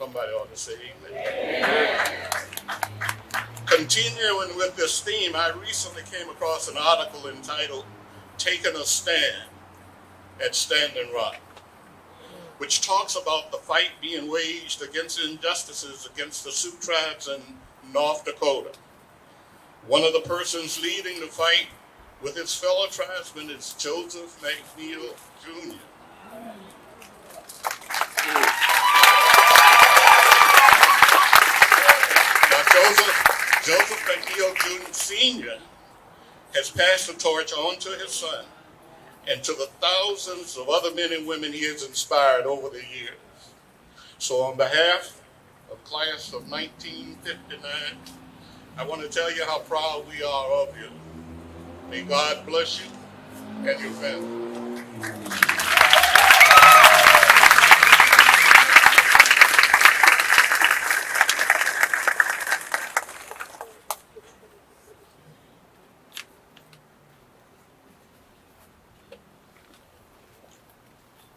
Somebody ought to say amen. Continuing with this theme, I recently came across an article entitled "Taking a Stand" at Standing Rock, which talks about the fight being waged against injustices against the Sioux tribes in North Dakota. One of the persons leading the fight with his fellow tribesmen is Joseph McNeil, Jr. Now, Joseph McNeil, Jr. Sr. has passed the torch on to his son and to the thousands of other men and women he has inspired over the years. So on behalf of class of 1959, I want to tell you how proud we are of you. May God bless you and your family.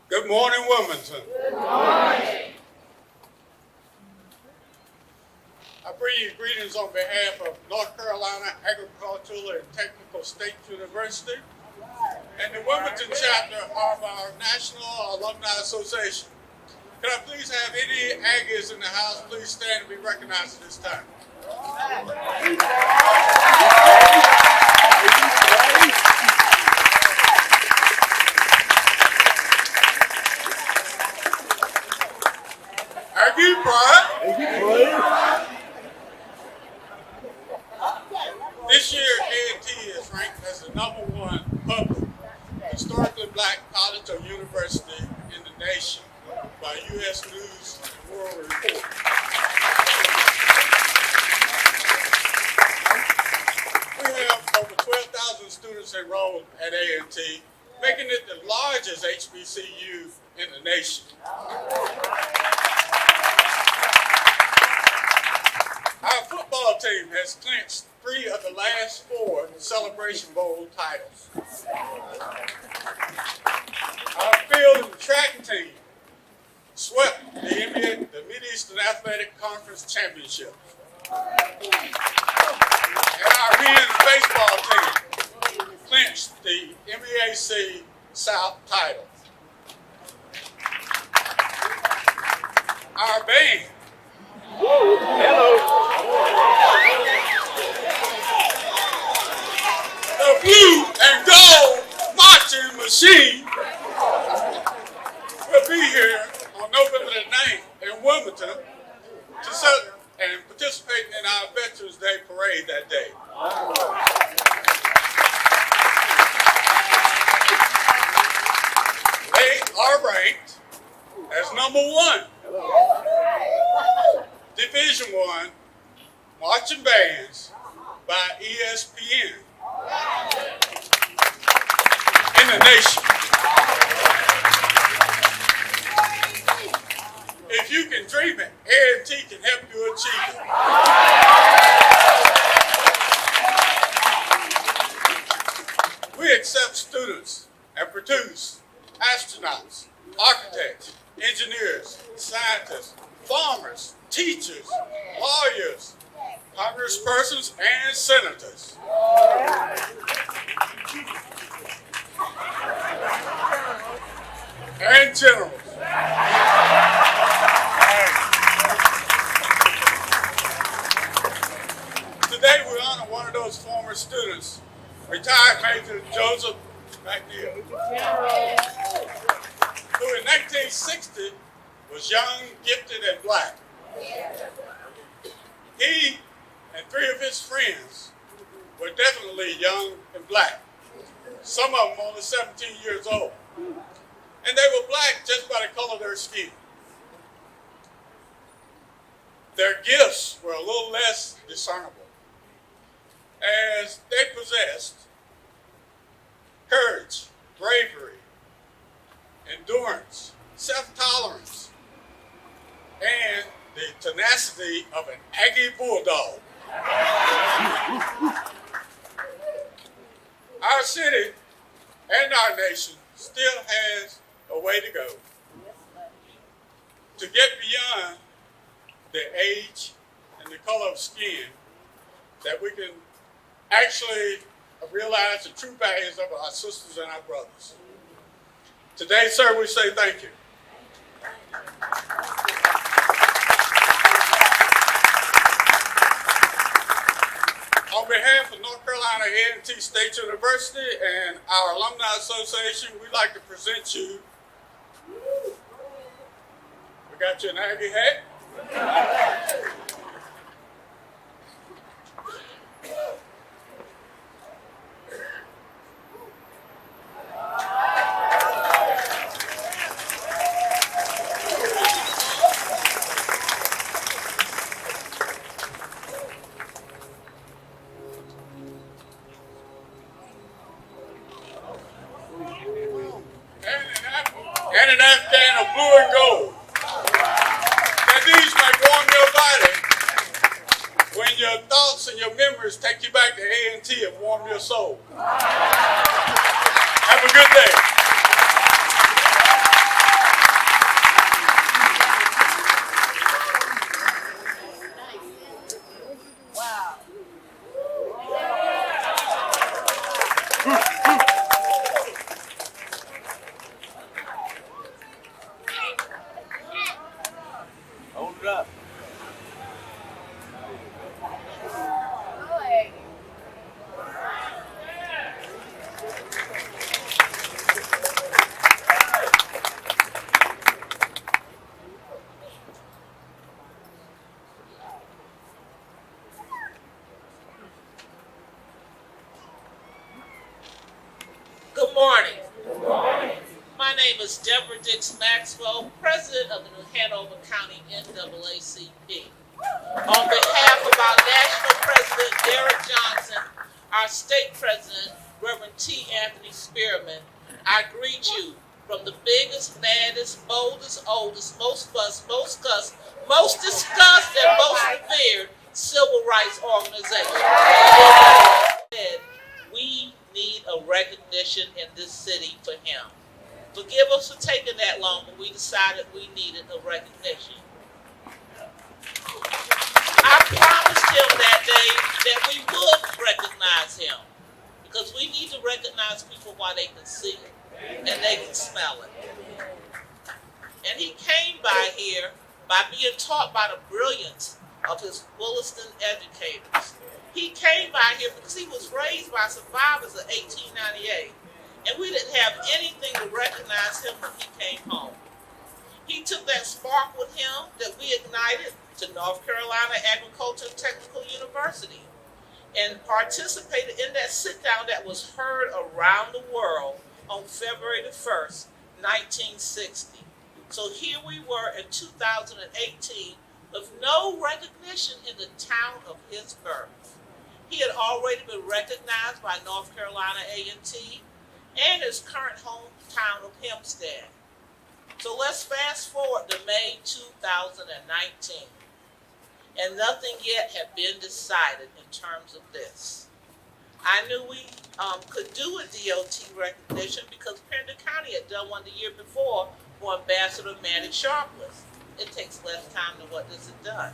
Good morning, Wilmington. Good morning. I bring you greetings on behalf of North Carolina Agricultural and Technical State University and the Wilmington chapter of our National Alumni Association. Can I please have any Aggies in the house please stand and be recognized at this time? Aggie pride. This year, A&T is ranked as the #1 public, historically black college or university in the nation by U.S. News and World Report. We have over 12,000 students enrolled at A&T, making it the largest HBCU in the nation. Our football team has clinched 3 of the last 4 Celebration Bowl titles. Our field and track team swept the Mid-Eastern Athletic Conference Championship. And our men's baseball team clinched the MEAC South title. Our band the Blue and Gold Marching Machine will be here on November the 9th in Wilmington and participate in our Veterans Day parade that day. They are ranked as #1 Division I marching bands by ESPN in the nation. If you can dream it, A&T can help you achieve it. We accept students and produce astronauts, architects, engineers, scientists, farmers, teachers, lawyers, congresspersons, and senators. And generals. Today we honor one of those former students, retired Major Joseph McNeil, who in 1960 was young, gifted, and black. He and 3 of his friends were definitely young and black. Some of them only 17 years old. And they were black just by the color of their skin. Their gifts were a little less discernible, as they possessed courage, bravery, endurance, self-tolerance, and the tenacity of an Aggie bulldog. Our city and our nation still has a way to go to get beyond the age, and the color of skin, that we can actually realize the true values of our sisters and our brothers. Today, sir, we say thank you. On behalf of North Carolina A&T State University and our Alumni Association, we'd like to present you. We got you an Aggie hat. And an Afghan of blue and gold. That these may warm your body when your thoughts and your memories take you back to A&T and warm your soul. Have a good day. Hold it up. Good morning. My name is Deborah Dix Maxwell, President of the New Hanover County NAACP. On behalf of our National President, Derek Johnson, our State President, Reverend T. Anthony Spearman, I greet you from the biggest, baddest, boldest, oldest, most fussed, most cussed, most discussed, and most revered civil rights organization. We need a recognition in this city for him. Forgive us for taking that long, but we decided we needed a recognition. I promised him that day that we would recognize him, because we need to recognize people while they can see it and they can smell it. And he came by here by being taught by the brilliance of his Williston educators. He came by here because he was raised by survivors of 1898, and we didn't have anything to recognize him when he came home. He took that spark with him that we ignited to North Carolina Agricultural Technical University and participated in that sit-down that was heard around the world on February the 1st, 1960. So here we were in 2018 with no recognition in the town of his birth. He had already been recognized by North Carolina A&T and his current hometown of Hempstead. So let's fast forward to May 2019. And nothing yet had been decided in terms of this. I knew we could do a DOT recognition because Pender County had done one the year before for Ambassador Manny Sharpless. It takes less time than what this had done.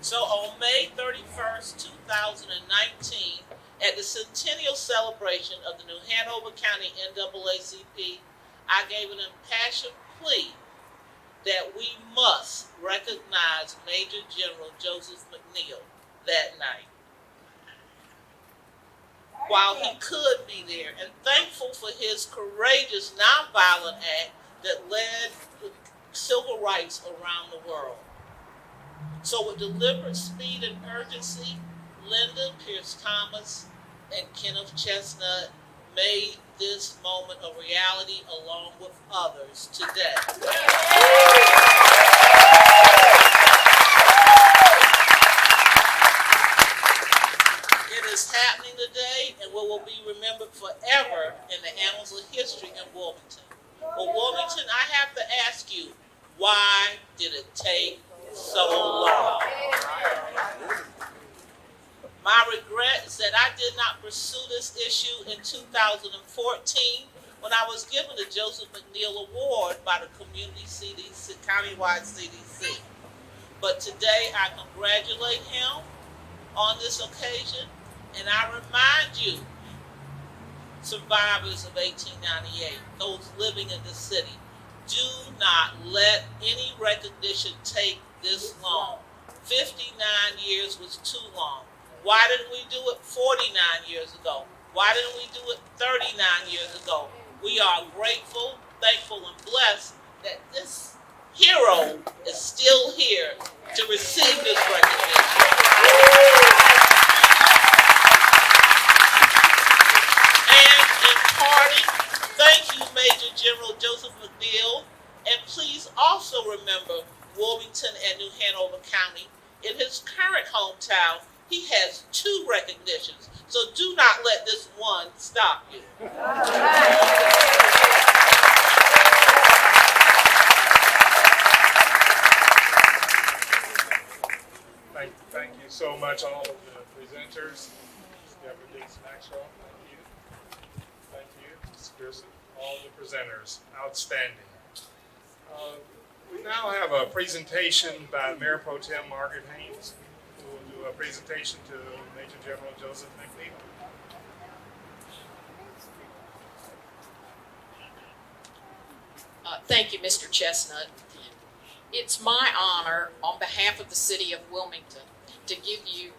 So on May 31st, 2019, at the centennial celebration of the New Hanover County NAACP, I gave an impassioned plea that we must recognize Major General Joseph McNeil that night. While he could be there, and thankful for his courageous nonviolent act that led to civil rights around the world. So with deliberate speed and urgency, Linda Pierce Thomas and Kenneth Chestnut made this moment a reality along with others today. It is happening today and will be remembered forever in the annals of history in Wilmington. But Wilmington, I have to ask you, why did it take so long? My regret is that I did not pursue this issue in 2014 when I was given the Joseph McNeil Award by the community CDC, countywide CDC. But today I congratulate him on this occasion, and I remind you, survivors of 1898, those living in this city, do not let any recognition take this long. 59 years was too long. Why didn't we do it 49 years ago? Why didn't we do it 39 years ago? We are grateful, thankful, and blessed that this hero is still here to receive this recognition. And in parting, thank you, Major General Joseph McNeil, and please also remember Wilmington and New Hanover County. In his current hometown, he has 2 recognitions, so do not let this one stop you. Thank you so much, all of the presenters. Deborah Dixon Maxwell, thank you. Thank you, Mr. Pearson, all the presenters, outstanding. We now have a presentation by Mayor Pro Tem Margaret Haynes, who will do a presentation to Major General Joseph McNeil. Thank you, Mr. Chestnut. It's my honor, on behalf of the city of Wilmington, to give you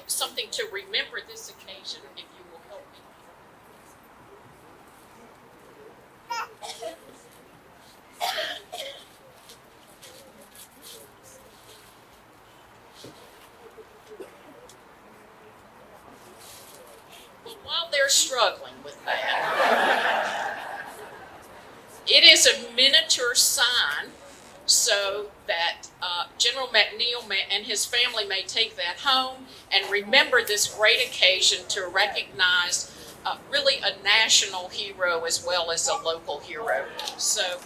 something to remember this occasion, if you will help me. Well, while they're struggling with that, it is a miniature sign so that General McNeil and his family may take that home and remember this great occasion to recognize really a national hero as well as a local hero. So.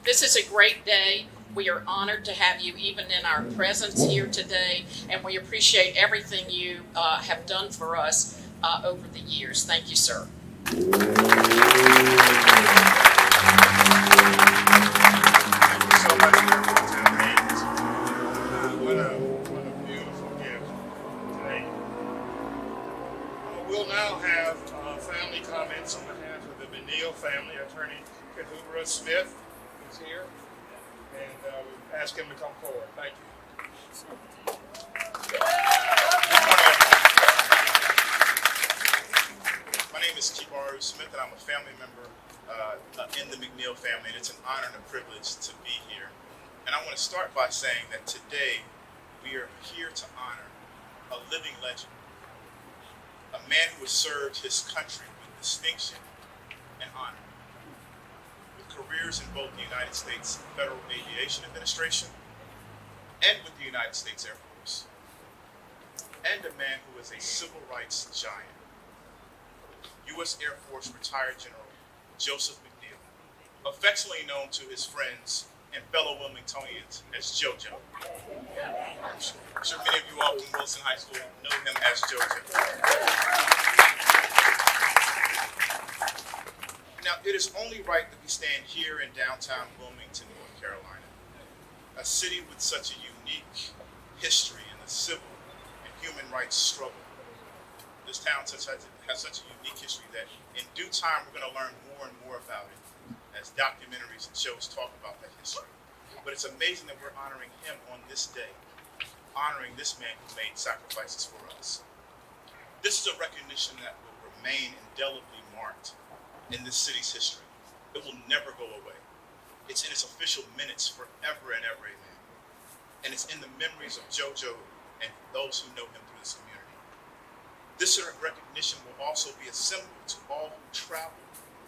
This is a great day. We are honored to have you even in our presence here today, and we appreciate everything you have done for us over the years. Thank you, sir. Thank you so much, Mayor Pro Tem Haynes. What a beautiful gift today. We'll now have family comments on behalf of the McNeil family. Attorney Kahura Smith is here. And we ask him to come forward. Thank you. My name is Kibaru Smith, and I'm a family member in the McNeil family, and it's an honor and a privilege to be here. And I want to start by saying that today we are here to honor a living legend, a man who has served his country with distinction and honor, careers in both the United States Federal Aviation Administration and with the United States Air Force, and a man who is a civil rights giant, U.S. Air Force retired General Joseph McNeil, affectionately known to his friends and fellow Wilmingtonians as JoJo. I'm sure many of you all from Wilson High School know him as JoJo. Now, it is only right that we stand here in downtown Wilmington, North Carolina, a city with such a unique history in the civil and human rights struggle. This town has such a unique history that in due time we're going to learn more and more about it as documentaries and shows talk about that history. But it's amazing that we're honoring him on this day, honoring this man who made sacrifices for us. This is a recognition that will remain indelibly marked in this city's history. It will never go away. It's in its official minutes forever and ever, amen. And it's in the memories of JoJo and those who know him through this community. This recognition will also be a symbol to all who travel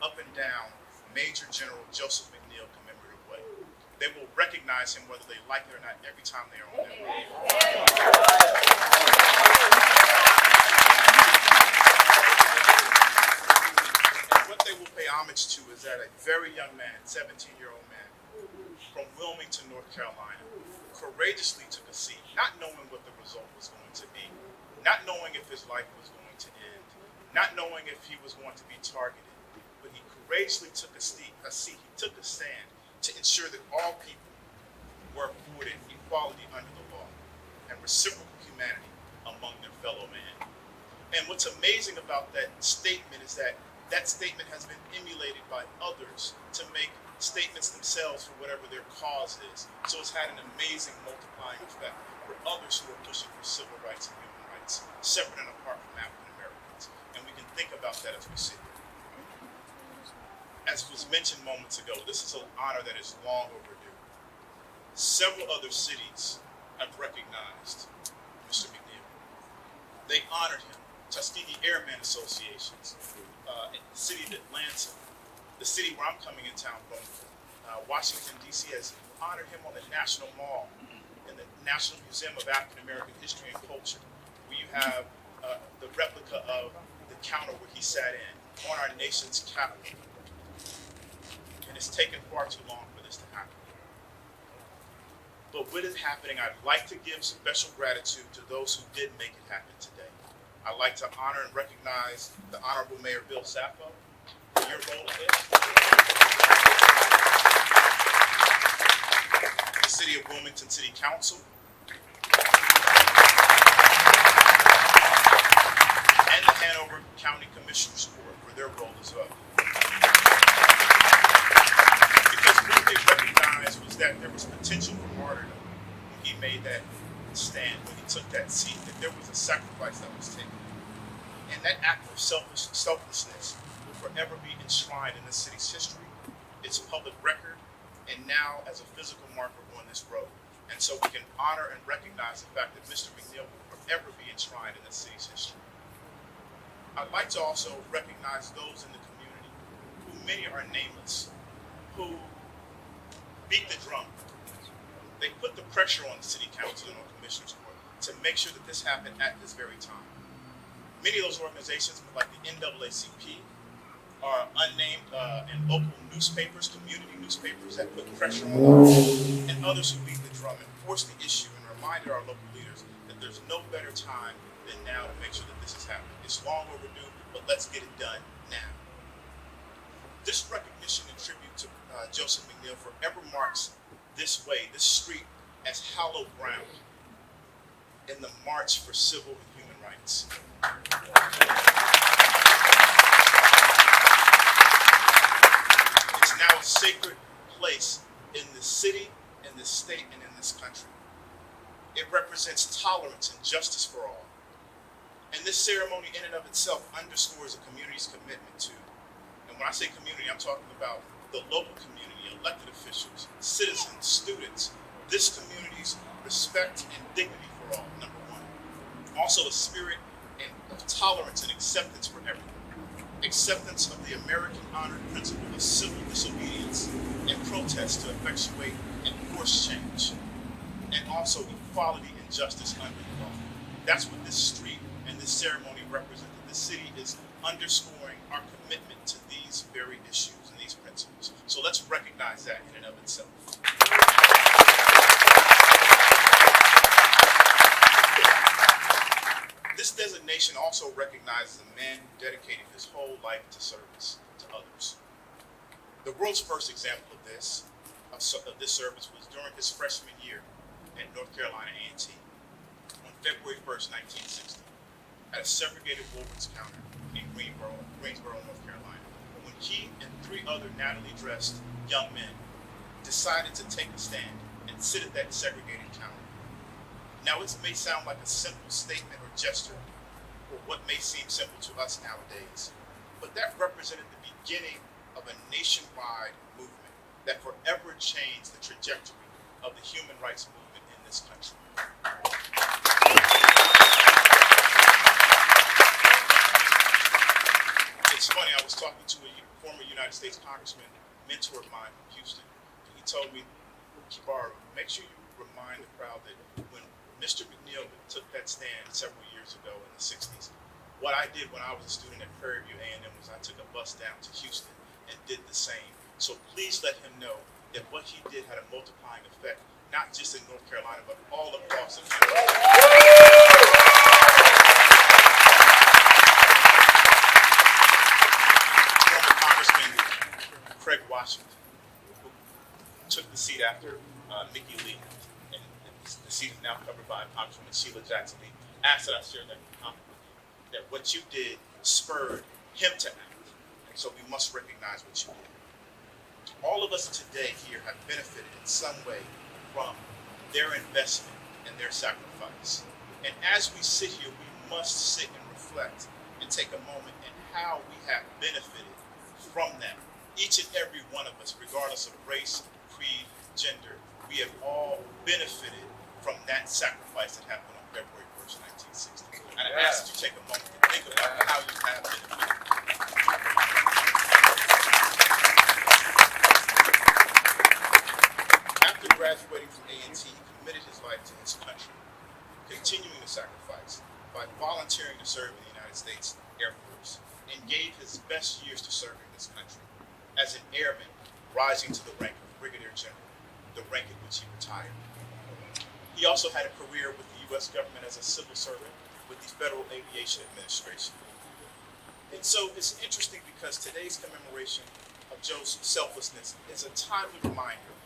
up and down Major General Joseph McNeil Commemorative Way. They will recognize him whether they like it or not every time they are on their way. What they will pay homage to is that a very young man, 17-year-old man from Wilmington, North Carolina, courageously took a seat, not knowing what the result was going to be, not knowing if his life was going to end, not knowing if he was going to be targeted, but he courageously took a seat, he took a stand to ensure that all people were afforded equality under the law and reciprocal humanity among their fellow man. And what's amazing about that statement is that that statement has been emulated by others to make statements themselves for whatever their cause is. So it's had an amazing multiplying effect for others who are pushing for civil rights and human rights, separate and apart from African Americans. And we can think about that as we sit here. As was mentioned moments ago, this is an honor that is long overdue. Several other cities have recognized Mr. McNeil. They honored him. Tuskegee Airmen Associations, the city of Atlanta, the city where I'm coming in town from, Washington, D.C. has honored him on the National Mall in the National Museum of African American History and Culture, where you have the replica of the counter where he sat in on our nation's capital. And it's taken far too long for this to happen. But with it happening, I'd like to give special gratitude to those who did make it happen today. I'd like to honor and recognize the Honorable Mayor Bill Sappho for your role in this. The City of Wilmington City Council. And the Hanover County Commissioners Court for their role as well. Because what they recognized was that there was potential for martyrdom when he made that stand, when he took that seat, that there was a sacrifice that was taken. And that act of selflessness will forever be enshrined in the city's history, its public record, and now as a physical marker on this road. And so we can honor and recognize the fact that Mr. McNeil will forever be enshrined in the city's history. I'd like to also recognize those in the community, who many are nameless, who beat the drum. They put the pressure on the city council and on commissioners court to make sure that this happened at this very time. Many of those organizations, like the NAACP, are unnamed and local newspapers, community newspapers that put pressure on us, and others who beat the drum and forced the issue and reminded our local leaders that there's no better time than now to make sure that this is happening. It's long overdue, but let's get it done now. This recognition and tribute to Joseph McNeil forever marks this way, this street, as hallowed ground in the march for civil and human rights. It's now a sacred place in this city, in this state, and in this country. It represents tolerance and justice for all. And this ceremony in and of itself underscores a community's commitment to, and when I say community, I'm talking about the local community, elected officials, citizens, students, this community's respect and dignity for all, number one. Also a spirit of tolerance and acceptance for everyone. Acceptance of the American honored principle of civil disobedience and protest to effectuate and force change. And also equality and justice under the law. That's what this street and this ceremony represent. The city is underscoring our commitment to these very issues and these principles. So let's recognize that in and of itself. This designation also recognizes a man who dedicated his whole life to service to others. The world's first example of this service was during his freshman year at North Carolina A&T on February 1st, 1960, at a segregated Woolworths counter in Greensboro, North Carolina, when he and 3 other nattily dressed young men decided to take a stand and sit at that segregated counter. Now, it may sound like a simple statement or gesture, or what may seem simple to us nowadays, but that represented the beginning of a nationwide movement that forever changed the trajectory of the human rights movement in this country. It's funny, I was talking to a former United States Congressman, mentor of mine from Houston, and he told me, Kibaru, make sure you remind the crowd that when Mr. McNeil took that stand several years ago in the 60s, what I did when I was a student at Prairie View A&M was I took a bus down to Houston and did the same. So please let him know that what he did had a multiplying effect, not just in North Carolina, but all across the country. by Congresswoman Sheila Jackson. He asked that I share that comment with you, that what you did spurred him to act, and so we must recognize what you did. All of us today here have benefited in some way from their investment and their sacrifice. And as we sit here, we must sit and reflect and take a moment in how we have benefited from them. Each and every one of us, regardless of race, creed, gender, we have all benefited from that sacrifice that happened on February 1st, 1960. And I ask that you take a moment to think about how you have benefited. After graduating from A&T, he committed his life to his country, continuing to sacrifice by volunteering to serve in the United States Air Force, and gave his best years to serving this country as an airman, rising to the rank of Brigadier General, the rank in which he retired. He also had a career with the U.S. government as a civil servant with the Federal Aviation Administration. And so it's interesting because today's commemoration of Joe's selflessness is a timely reminder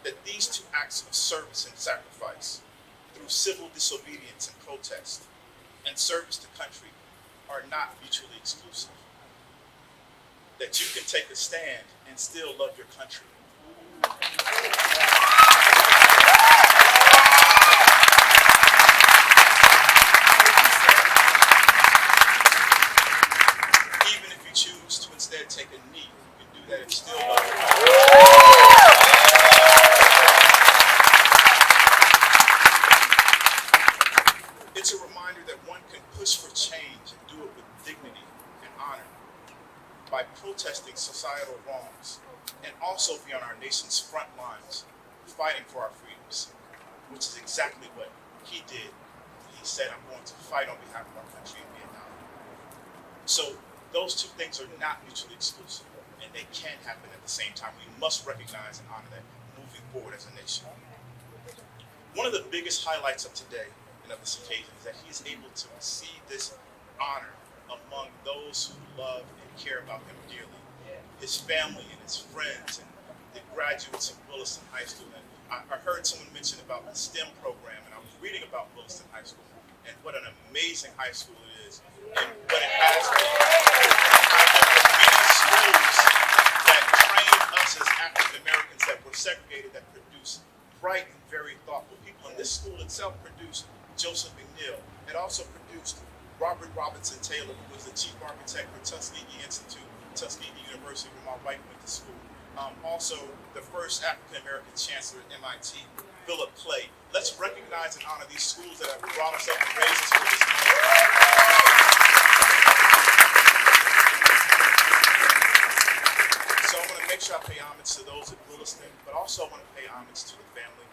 that these two acts of service and sacrifice, through civil disobedience and protest, and service to country, are not mutually exclusive. That you can take a stand and still love your country. Even if you choose to instead take a knee, you can do that and still love your country. It's a reminder that one can push for change and do it with dignity and honor by protesting societal wrongs and also be on our nation's front lines fighting for our freedoms, which is exactly what he did when he said, I'm going to fight on behalf of our country in Vietnam. So those two things are not mutually exclusive, and they can happen at the same time. We must recognize and honor that moving forward as a nation. One of the biggest highlights of today and of this occasion is that he is able to receive this honor among those who love and care about him dearly. His family and his friends and the graduates of Williston High School. And I heard someone mention about the STEM program, and I was reading about Williston High School and what an amazing high school it is and what it has been. Many schools that train us as African Americans that were segregated, that produce bright and very thoughtful people. And this school itself produced Joseph McNeil. It also produced Robert Robinson Taylor, who was the chief architect for Tuskegee Institute, Tuskegee University, where my wife went to school. Also, the first African-American chancellor at MIT, Philip Clay. Let's recognize and honor these schools that have brought us up and raised us for this moment. So I want to make sure I pay homage to those at Williston, but also I want to pay homage to the family,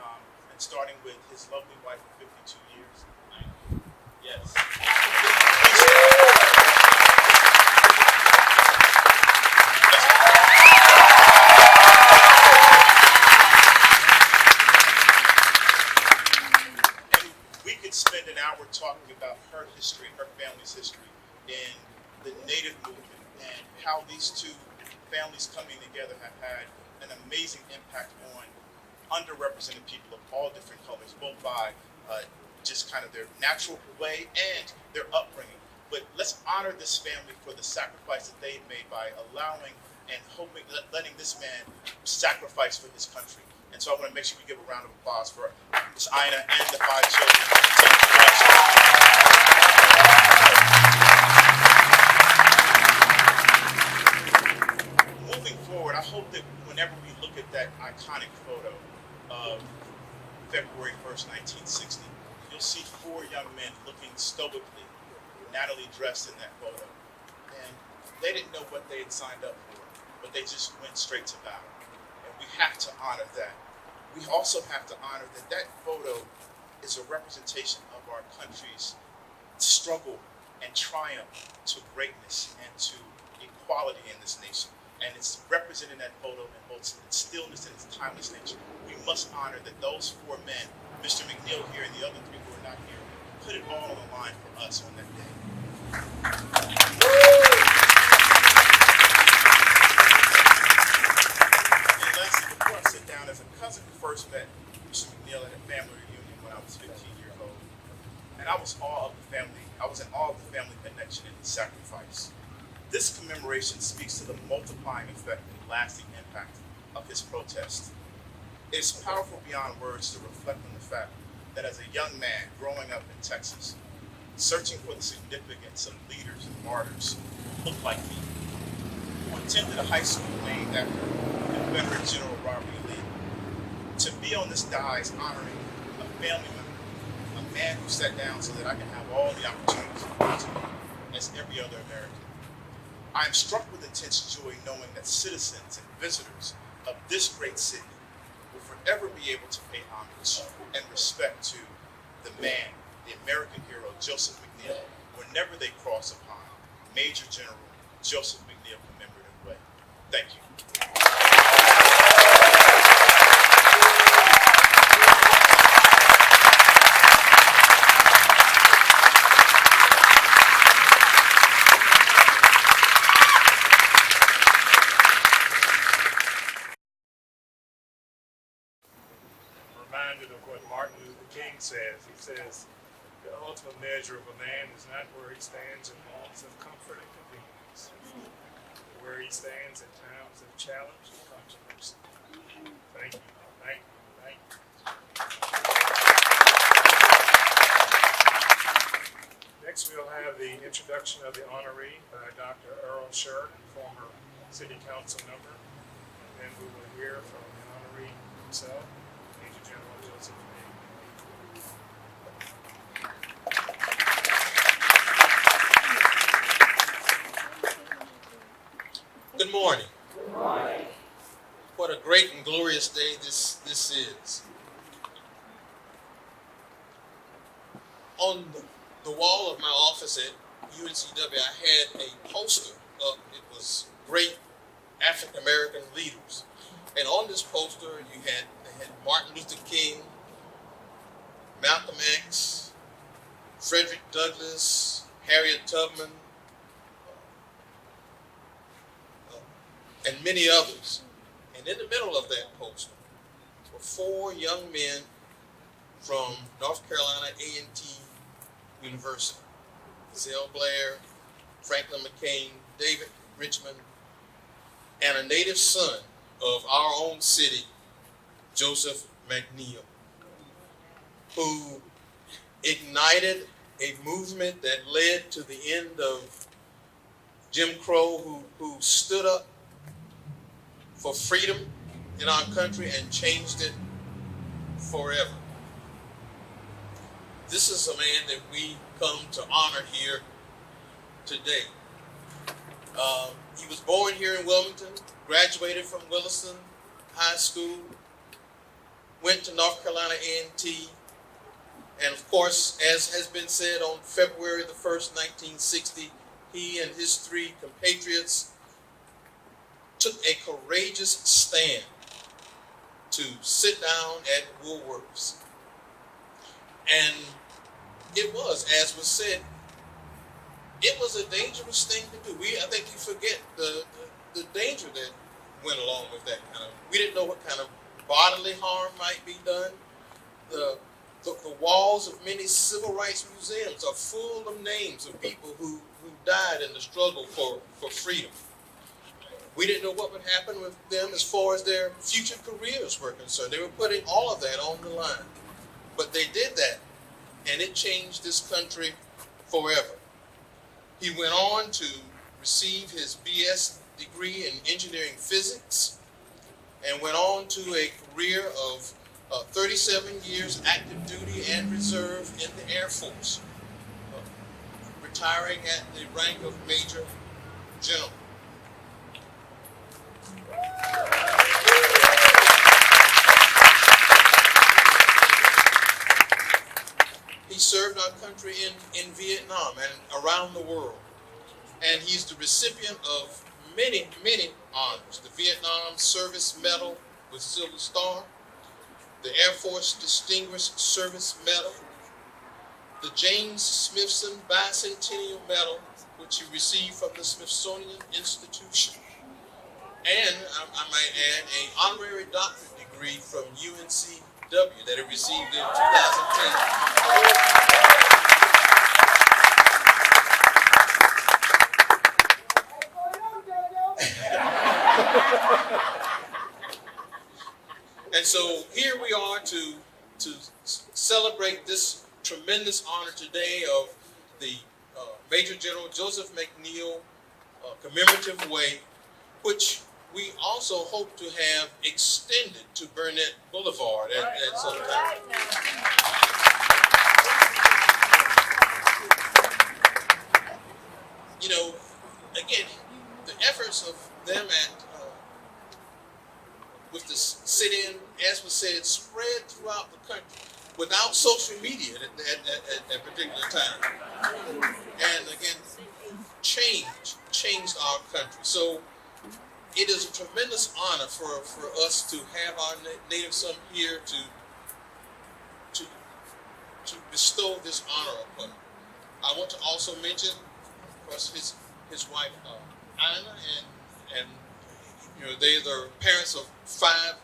and starting with his lovely wife of 52 years. Yes. Spend an hour talking about her history, her family's history, and the Native movement, and how these two families coming together have had an amazing impact on underrepresented people of all different colors, both by just kind of their natural way and their upbringing. But let's honor this family for the sacrifice that they've made by allowing and hoping, letting this man sacrifice for his country. And so I want to make sure we give a round of applause for Ms. Ina and the 5 children. Moving forward, I hope that whenever we look at that iconic photo of February 1st, 1960, you'll see 4 young men looking stoically, Natalie dressed in that photo. And they didn't know what they had signed up for, but they just went straight to battle. We have to honor that. We also have to honor that that photo is a representation of our country's struggle and triumph to greatness and to equality in this nation. And it's represented in that photo in both its stillness and its timeless nature. We must honor that those 4 men, Mr. McNeil here and the other 3 who are not here, put it all on the line for us on that day. Before I sit down, as a cousin who first met Mr. McNeil at a family reunion when I was 15 years was in awe of the family connection and the sacrifice. This commemoration speaks to the multiplying effect and lasting impact of his protest. It is powerful beyond words to reflect on the fact that as a young man growing up in Texas, searching for the significance of leaders and martyrs who looked like me, who attended a high school named after Confederate General Robert E. Lee, to be on this dais honoring a family member, a man who sat down so that I can have all the opportunities afforded to me as every other American. I am struck with intense joy knowing that citizens and visitors of this great city will forever be able to pay homage and respect to the man, the American hero, Joseph McNeil, whenever they cross upon Major General Joseph McNeil Commemorative Way. Thank you. Reminded of what Martin Luther King says. He says, the ultimate measure of a man is not where he stands in moments of comfort and convenience, but where he stands in times of challenge and controversy. Thank you, thank you, thank you. Next, we'll have the introduction of the honoree by Dr. Earl Sheridan, former city council member. And then we will hear from the honoree himself, Major General Joseph McNeil. Good morning. Good morning. What a great and glorious day this is. On the wall of my office at UNCW, I had a poster up. It was great African American leaders. And on this poster, you had Martin Luther King, Malcolm X, Frederick Douglass, Harriet Tubman, and many others. And in the middle of that poster were 4 young men from North Carolina A&T University: Zell Blair, Franklin McCain, David Richmond, and a native son of our own city, Joseph McNeil, who ignited a movement that led to the end of Jim Crow, who stood up for freedom in our country and changed it forever. This is a man that we come to honor here today. He was born here in Wilmington, graduated from Williston High School, went to North Carolina A&T, and of course, as has been said, on February the 1st, 1960, he and his 3 compatriots took a courageous stand to sit down at Woolworths. And it was, as was said, it was a dangerous thing to do. I think you forget the danger that went along with that kind of. We didn't know what kind of bodily harm might be done. The walls of many civil rights museums are full of names of people who died in the struggle for freedom. We didn't know what would happen with them as far as their future careers were concerned. They were putting all of that on the line. But they did that, and it changed this country forever. He went on to receive his BS degree in engineering physics and went on to a career of 37 years active duty and reserve in the Air Force, retiring at the rank of Major General. He served our country in Vietnam and around the world. And he's the recipient of many, many honors. The Vietnam Service Medal with Silver Star, the Air Force Distinguished Service Medal, the James Smithson Bicentennial Medal, which he received from the Smithsonian Institution, and I might add, an honorary doctorate degree from UNCW that he received in 2010. And so here we are to celebrate this tremendous honor today of the Major General Joseph McNeil Commemorative Way, which we also hope to have extended to Burnett Boulevard at some time. You know, again, the efforts of them with the sit-in, as was said, spread throughout the country without social media at that particular time. And again, changed our country. So it is a tremendous honor for us to have our native son here to bestow this honor upon him. I want to also mention, of course, his wife Anna, and you know, they are the parents of 5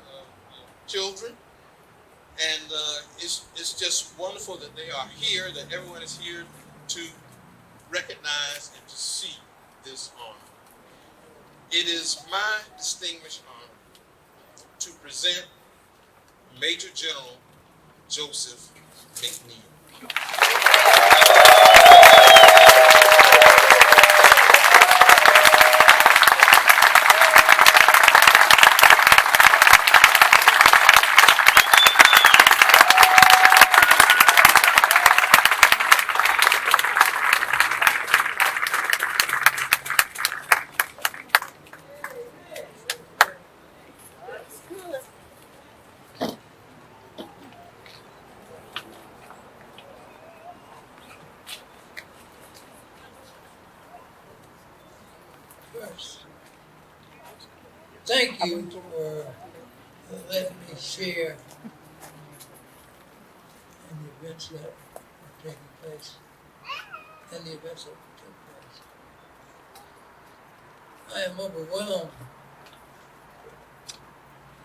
children, and it's just wonderful that they are here, that everyone is here to recognize and to see this honor. It is my distinguished honor to present Major General Joseph McNeil. Thank you for letting me share in the events that are taking place and the events that took place. I am overwhelmed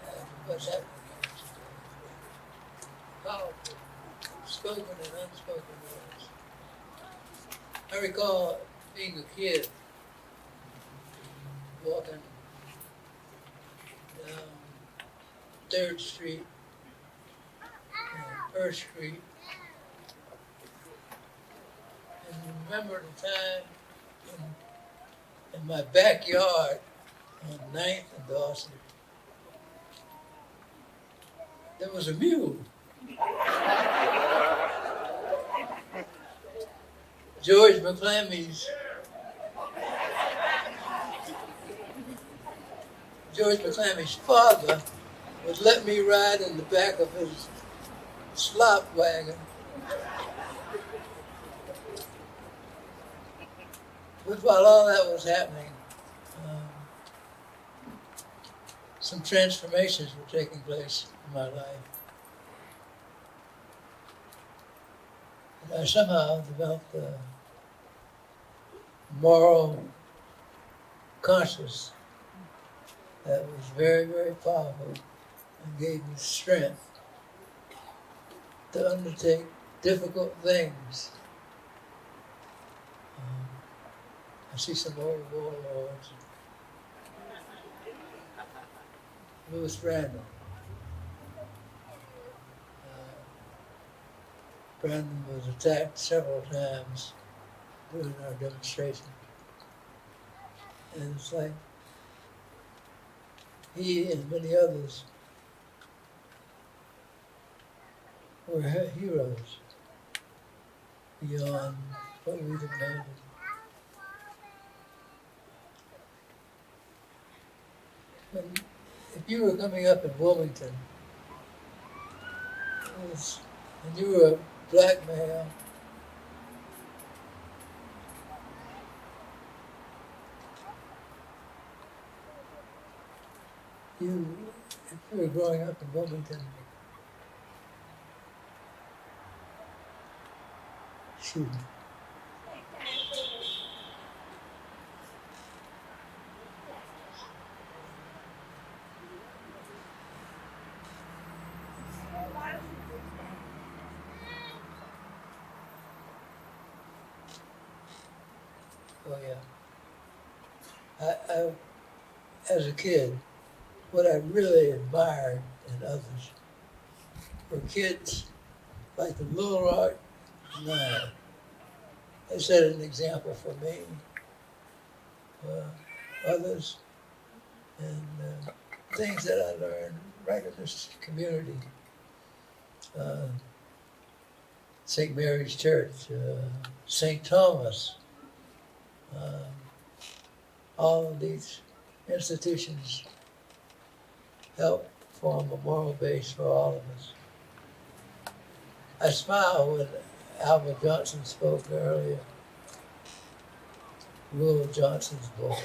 at what's happening here today. Powerful, spoken and unspoken words. I recall being a kid, walking down 3rd Street and 1st Street, and remember the time in my backyard on 9th and Dawson, there was a mule. George McClammy's father would let me ride in the back of his slop wagon. But while all that was happening, some transformations were taking place in my life. And I somehow developed a moral conscience that was very, very powerful and gave me strength to undertake difficult things. I see some old warlords. Louis Randall. Brandon was attacked several times during our demonstration. And it's like he and many others were heroes beyond what we'd imagined. If you were coming up in Wilmington, and you were a black male, if you were growing up in Wilmington, excuse me. Oh yeah. as a kid, what I really admired in others were kids like the Little Rock Nine. They set an example for me, others, and things that I learned right in this community. St. Mary's Church, St. Thomas, all of these institutions help form a moral base for all of us. I smiled when Albert Johnson spoke earlier, Will Johnson's boy.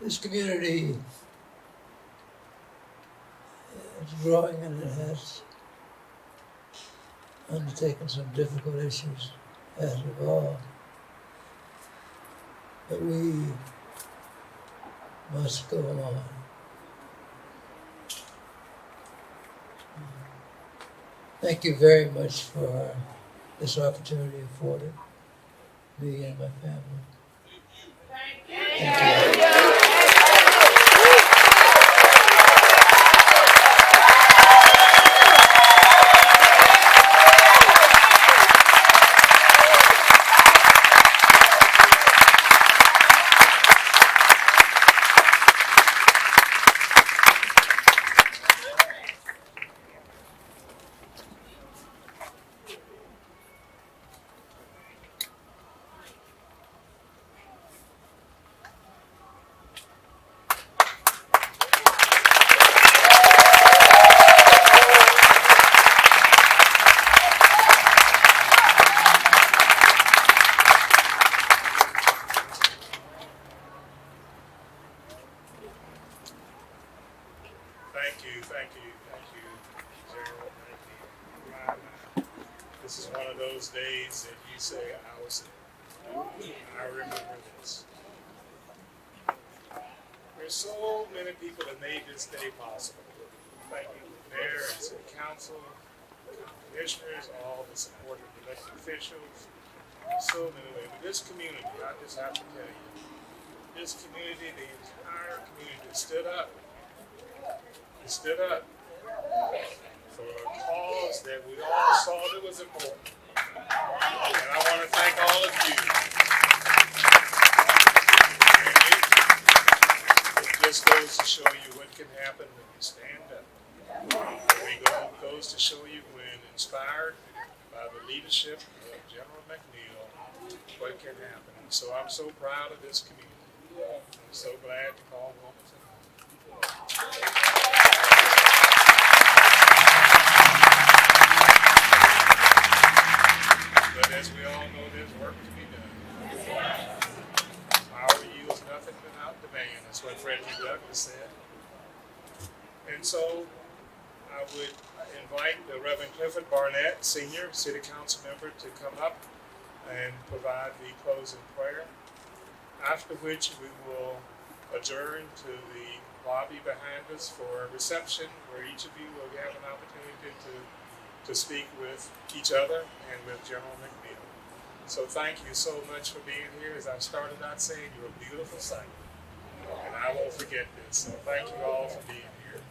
This community is growing and it has undertaken some difficult issues as of all. But we must go on. Thank you very much for this opportunity afforded me and my family. Thank you. Thank you, Gerald. Thank you. This is one of those days that you say, I remember this. There's so many people that made this day possible. Thank you, Mayor and City Council, commissioners, all the supporting elected officials, so many ways. But this community, I just have to tell you, this community, the entire community stood up. They stood up for a cause that we all saw that was important. And I want to thank all of you. And it just goes to show you what can happen when you stand up. It goes to show you when inspired by the leadership of General McNeil, what can happen. And so I'm so proud of this community. I'm so glad to call Wilmington home. But as we all know, there's work to be done. Power yields nothing without demand. That's what Frederick Douglass said. And so I would invite the Reverend Clifford Barnett, Senior City Council member, to come up and provide the closing prayer, after which we will adjourn to the lobby behind us for a reception where each of you will have an opportunity to speak with each other and with General McNeil. So thank you so much for being here. As I started out saying, you're a beautiful sight. And I won't forget this. So thank you all for being here.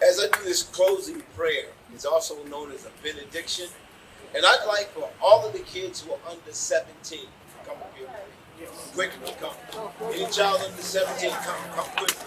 As I do this closing prayer, it's also known as a benediction. And I'd like for all of the kids who are under 17 to come up here. Quickly come. Any child under 17, come quickly.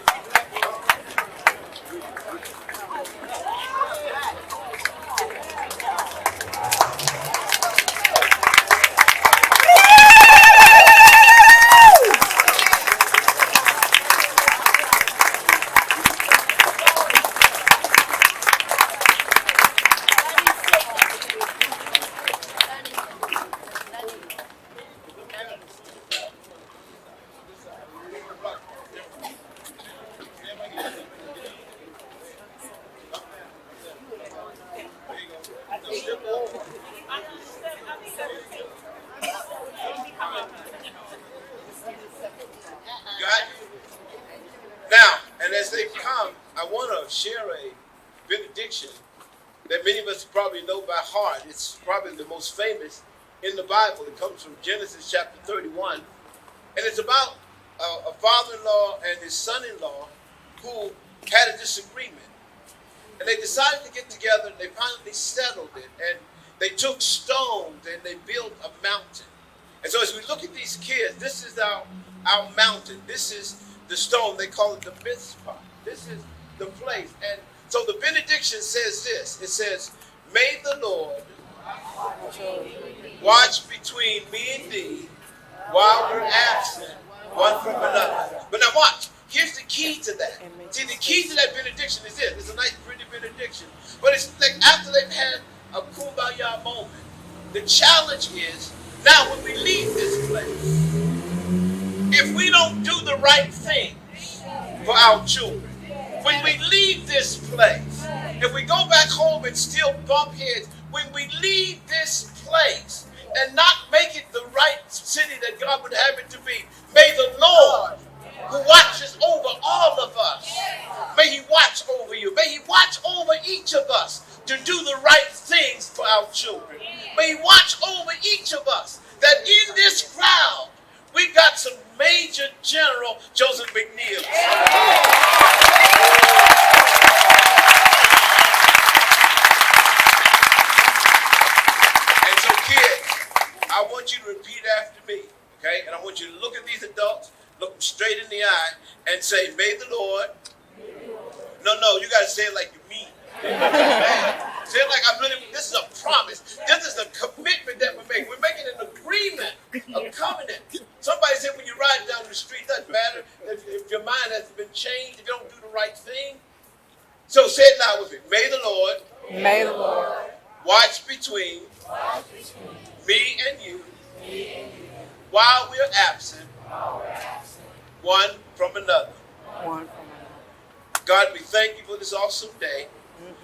probably know by heart. It's probably the most famous in the Bible. It comes from Genesis chapter 31. And it's about a father-in-law and his son-in-law who had a disagreement. And they decided to get together, and they finally settled it. And they took stones and they built a mountain. And so as we look at these kids, this is our mountain. This is the stone. They call it the Mizpah. This is the place. And so the benediction says this. It says, may the Lord watch between me and thee while we're absent one from another. But now watch. Here's the key to that. See, the key to that benediction is this. It's a nice, pretty benediction. But it's like after they've had a kumbaya moment, the challenge is, now when we leave this place, if we don't do the right thing for our children, when we leave this place, if we go back home and still bump heads, when we leave this place and not make it the right city that God would have it to be, may the Lord, who watches over all of us, may he watch over you. May he watch over each of us to do the right things for our children. May he watch over each of us, that in this crowd, we've got some Major General Joseph McNeil. And so kids, I want you to repeat after me, okay? And I want you to look at these adults, look them straight in the eye, and say, may the Lord. No, you got to say it like you mean. Say it like I really, this is a promise. This is a commitment that we're making. We're making an agreement, a covenant. Somebody said when you ride down the street, doesn't matter if your mind hasn't been changed, if you don't do the right thing. So say it now with me. May the Lord watch between me and you while we're absent one from another. God, we thank you for this awesome day.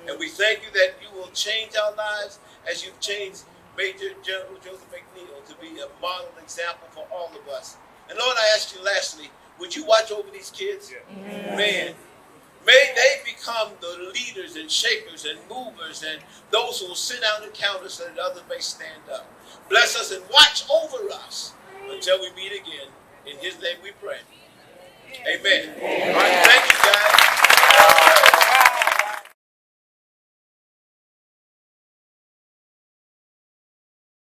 And we thank you that you will change our lives as you've changed Major General Joseph McNeil to be a model example for all of us. And Lord, I ask you lastly, would you watch over these kids? Yeah. Man, may they become the leaders and shakers and movers and those who will sit down and count us so that others may stand up. Bless us and watch over us until we meet again.